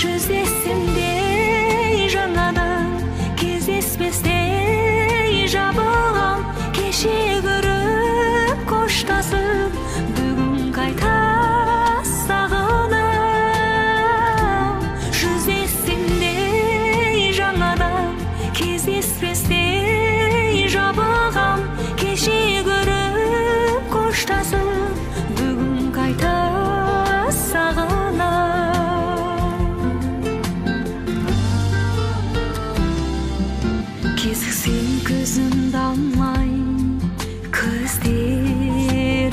Жүздесімдей жаңадан кездеспестей жабылам, кеше көріп қоштасып бүгін қайта сағынам. Жүздесімдей жаңадан кездеспестей жабылам, кеше көріп қоштасып бүгін қайта сағынам. Кезіксең көзімді алмай көздеріңнен,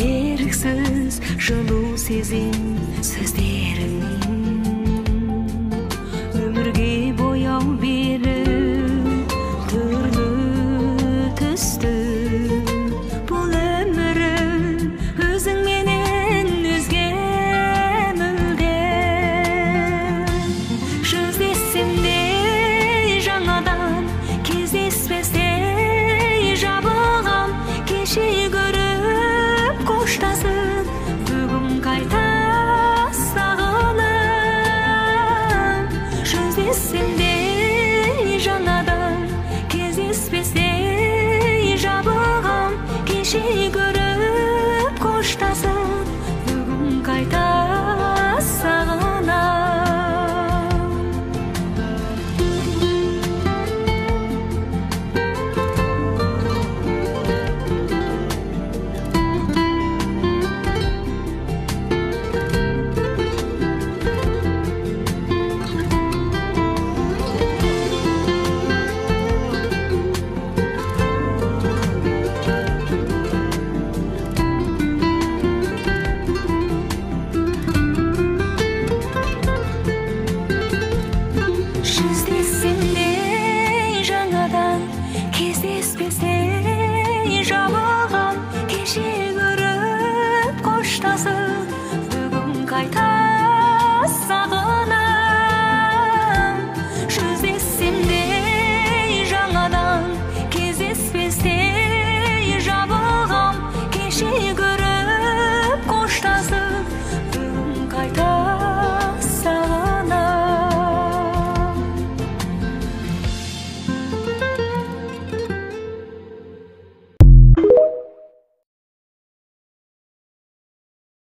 еріксіз жылу сезем сөздеріңнен. Өмірге бояу беріп түрлі түсті, бұл өмірім өзіңменен өзге мүлде. Жүздесімдей жаңадан кездеспестей жабылғам, кеше көріп қоштасып бүгін қайта сағынам. Жүздесімдей жаңадан кездеспестей жабылғам, кеше көріп қоштасып бүгін қайта сағынам. Жүздесімдей жаңадан кездеспестей жабылғам, кеше көріп қоштасып бүгін қайта сағынам.